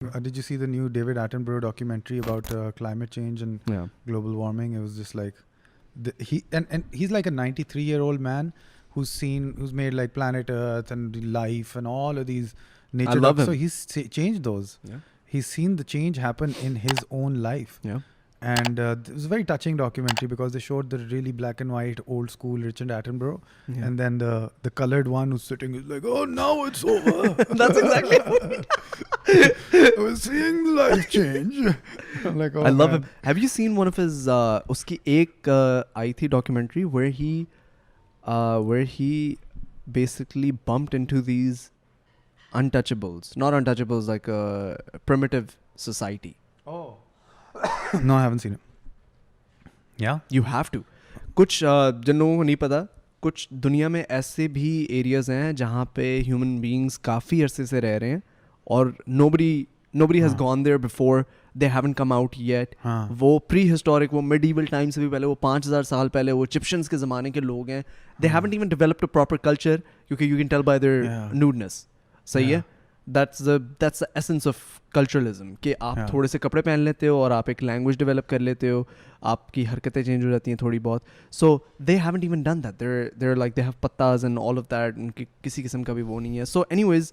Did you see the new David Attenborough documentary about climate change and global warming? It was just like he's like a 93-year-old man who's made like Planet Earth and Life and all of these nature. I love him. So he's changed those. Yeah. He's seen the change happen in his own life. Yeah. And it was a very touching documentary because they showed the really black and white old school Richard Attenborough, and then the colored one who's sitting is like, oh, now it's over. That's exactly what we're seeing the life change. I'm like, oh, I love man. him. Have you seen one of his uski ek आई थी documentary where he basically bumped into these untouchables, not untouchables, like a primitive society. Oh. No, I haven't seen it. Yeah? You have to. कुछ जिन लोगों को नहीं पता, कुछ दुनिया में ऐसे भी एरियाज हैं जहाँ पे ह्यूमन बीइंग्स काफ़ी अरसे से रह रहे हैं और nobody has gone there before, they haven't come out yet. वो प्री हिस्टोरिक, वो medieval टाइम से भी पहले, वो 5000 साल पहले, वो इजिप्शियंस के ज़माने के लोग हैं. They haven't even developed a proper culture क्योंकि you can tell by their nudeness. सही है? That's the essence of culturalism कि आप थोड़े से कपड़े पहन लेते हो और आप एक लैंग्वेज डेवलप कर लेते हो, आपकी हरकतें चेंज हो जाती हैं थोड़ी बहुत. So they haven't even done that. They're like they have pattas and all of that. उनकी किसी किस्म का भी वो नहीं है. So anyways,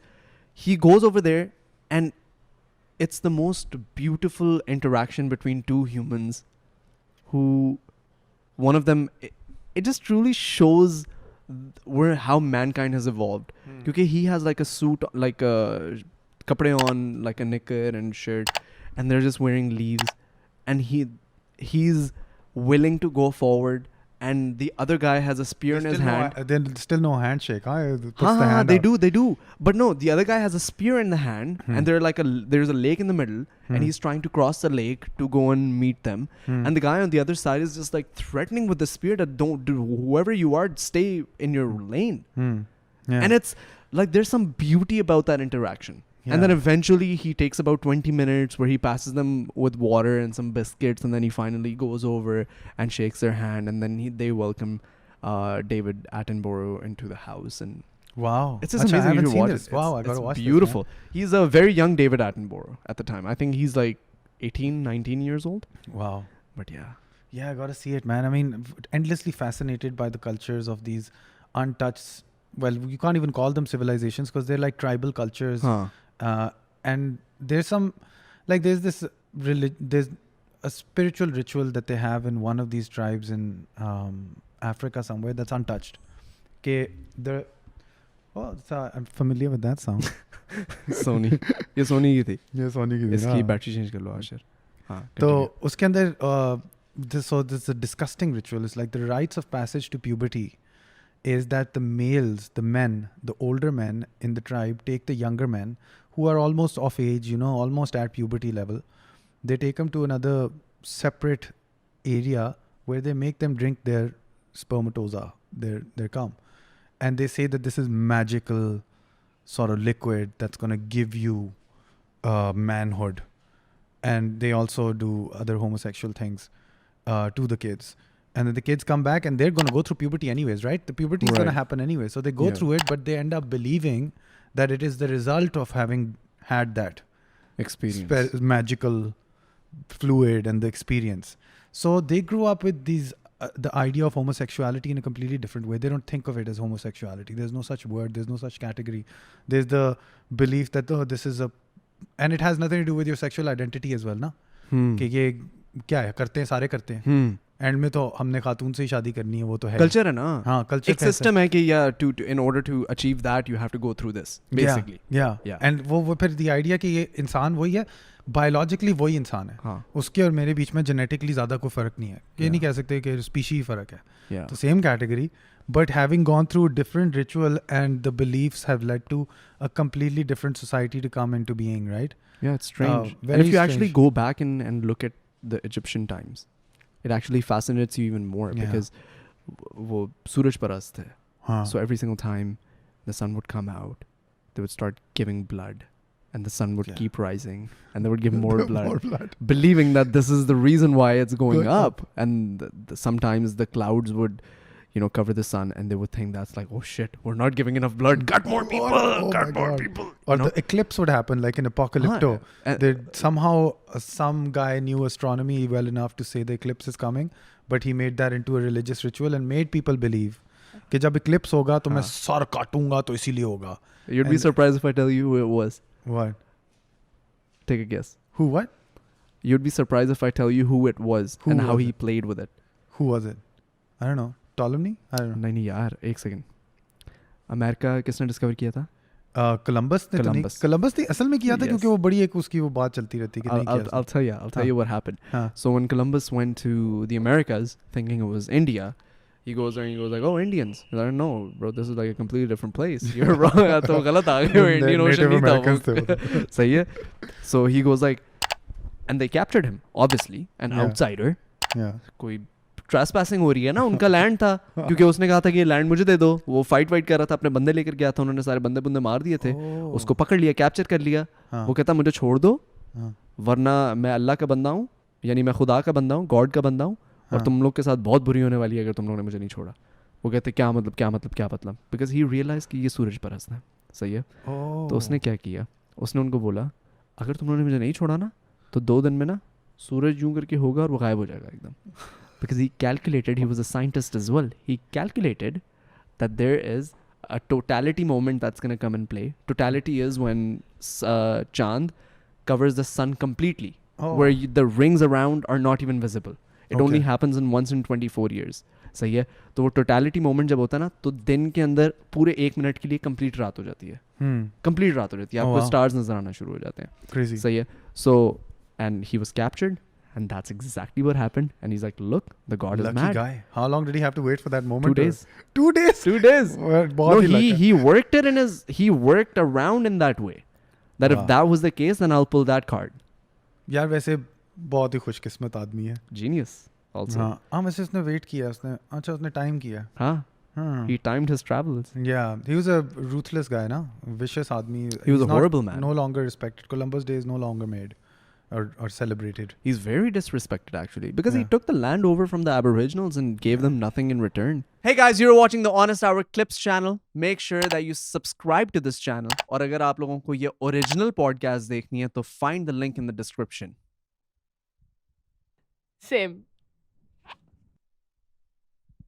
he goes over there and it's the most beautiful interaction between two humans who one of them it just truly shows how mankind has evolved. Because he has like a suit, like a kapde on, like a knicker and shirt, and they're just wearing leaves, and he's willing to go forward, and the other guy has a spear in his hand. There's still no handshake. They do. But no, the other guy has a spear in the hand, and there's a lake in the middle, and he's trying to cross the lake to go and meet them. And the guy on the other side is just like threatening with the spear that don't do, whoever you are, stay in your lane. And it's like there's some beauty about that interaction. And then eventually he takes about 20 minutes where he passes them with water and some biscuits, and then he finally goes over and shakes their hand, and then they welcome David Attenborough into the house. And wow, it's just amazing. I haven't you seen watch this. Wow, I gotta watch beautiful. this. Man. He's a very young David Attenborough at the time. I think he's like 18, 19 years old. Wow. But yeah, I gotta see it, man. I mean, endlessly fascinated by the cultures of these untouched. Well, you can't even call them civilizations because they're like tribal cultures. And there's some, like there's a spiritual ritual that they have in one of these tribes in Africa somewhere that's untouched. I'm familiar with that sound. Sony. ये सोनी की थी. ये सोनी की थी. इसकी battery change कर लो आशर. हाँ. तो उसके अंदर this is a disgusting ritual. It's like the rites of passage to puberty. Is that the males, the men, the older men in the tribe take the younger men who are almost of age, almost at puberty level. They take them to another separate area where they make them drink their spermatozoa, their cum. And they say that this is magical sort of liquid that's going to give you manhood. And they also do other homosexual things to the kids. And then the kids come back and they're going to go through puberty anyways, right? The puberty is going to happen anyway. So they go through it, but they end up believing that it is the result of having had that experience, magical fluid and the experience. So they grew up with these, the idea of homosexuality in a completely different way. They don't think of it as homosexuality. There's no such word. There's no such category. There's the belief that, this is and it has nothing to do with your sexual identity as well, na? कि ये क्या है, करते हैं, सारे करते हैं. And में तो हमने खातून से ही शादी करनी है, वो तो है. कल्चर है ना. हाँ, कल्चर एक सिस्टम है कि in order to achieve that you have to go through this basically. And वो फिर द आइडिया कि ये इंसान वही है, बायोलॉजिकली वही इंसान है. हाँ. उसके और मेरे बीच में जेनेटिकली ज़्यादा कोई फ़र्क नहीं है. ये नहीं कह सकते कि स्पीशी ही फ़र्क है. तो same category, but having gone through different ritual and the beliefs have led to a completely different society to come into being, right? Yeah, it's strange. And if you actually go back and look at the Egyptian times, it actually fascinates you even more because वो सूरज परस्त है. So every single time the sun would come out, they would start giving blood, and the sun would keep rising, and they would give more blood, believing that this is the reason why it's going up. And sometimes the clouds would, cover the sun, and they would think that's like, oh shit, we're not giving enough blood. Cut more people. Oh cut my more God. people. Or the eclipse would happen, like in Apocalypto. and- Somehow some guy knew astronomy well enough to say the eclipse is coming, but he made that into a religious ritual and made people believe कि जब eclipse होगा तो मैं sir काटूंगा तो इसीलिए होगा. You'd be surprised if I tell you who it was. What? Take a guess. Who? What? You'd be surprised if I tell you who it was Who and how was he it? played with it. Who was it? I don't know. Ptolemy? I don't know. नहीं यार, एक second. America किसने discover किया था? Columbus ने तो नहीं. Columbus. Columbus ने असल में किया था Yes. क्योंकि वो बड़ी एक उसकी वो बात चलती रहती है कि नहीं किया. I'll tell you. I'll tell you what happened. हाँ. So when Columbus went to the Americas, thinking it was India, he goes there and he goes like, "Oh, Indians." He's like, "No, bro, this is like a completely different place. You're wrong. तो गलत आ गए. Indian Ocean Native नहीं था Americans वो." थे वो. सही है. So he goes like, and they captured him. Obviously, an Yeah. outsider. Yeah. कोई ट्रेसपासिंग हो रही है ना, उनका लैंड था, क्योंकि उसने कहा था कि ये लैंड मुझे दे दो. वो फाइट कर रहा था, अपने बंदे लेकर गया था, उन्होंने सारे बंदे बुंदे मार दिए थे. Oh. उसको पकड़ लिया, कैप्चर कर लिया. हाँ. वो कहता मुझे छोड़ दो, हाँ. वरना मैं अल्लाह का बंदा हूँ, यानी मैं खुदा का बंदा हूँ, गॉड का बंदा हूँ, और हाँ. तुम लोग के साथ बहुत बुरी होने वाली है अगर तुम लोगों ने मुझे नहीं छोड़ा. वो कहते क्या मतलब, बिकॉज ही रियलाइज कि ये सूरज परस्त है. सही है. Oh. तो उसने क्या किया, उसने उनको बोला अगर तुम लोगों ने मुझे नहीं छोड़ा ना तो 2 दिन में ना सूरज यूं करके होगा और वो गायब हो जाएगा एकदम. Because he calculated, he was a scientist as well, he calculated that there is a totality moment that's going to come in play. Totality is when Chand covers the sun completely, Oh. where the rings around are not even visible. It only Okay. happens in once in 24 years. सही है. तो वो totality moment जब होता है ना तो दिन के अंदर पूरे 1 मिनट के लिए complete रात हो जाती है. Complete रात हो जाती है. Oh, आपको wow. stars नजर आना शुरू हो जाते हैं. Crazy. सही है. So and he was captured. And that's exactly what happened. And he's like, look, the god is Lucky mad. guy. How long did he have to wait for that moment? 2 days. 2 days. 2 days. Well, No, बहुत ही lucky. he worked it he worked around in that way. That Wow. if that was the case, then I'll pull that card. यार वैसे बहुत ही खुशकिस्मत आदमी है. Genius also. हाँ वैसे उसने वेट किया, उसने टाइम किया. Huh? हाँ. He timed his travels. Yeah, he was a ruthless guy, ना? Vicious आदमी. He was He's a not- horrible man. No longer respected. Columbus Day is no longer made or celebrated. He's very disrespected actually because he Yeah. took the land over from the Aboriginals and gave them nothing in return. Hey guys, you're watching the Honest Hour Clips channel. Make sure that you subscribe to this channel. और अगर आप लोगों को ये original podcast देखनी है तो find the link in the description. Same.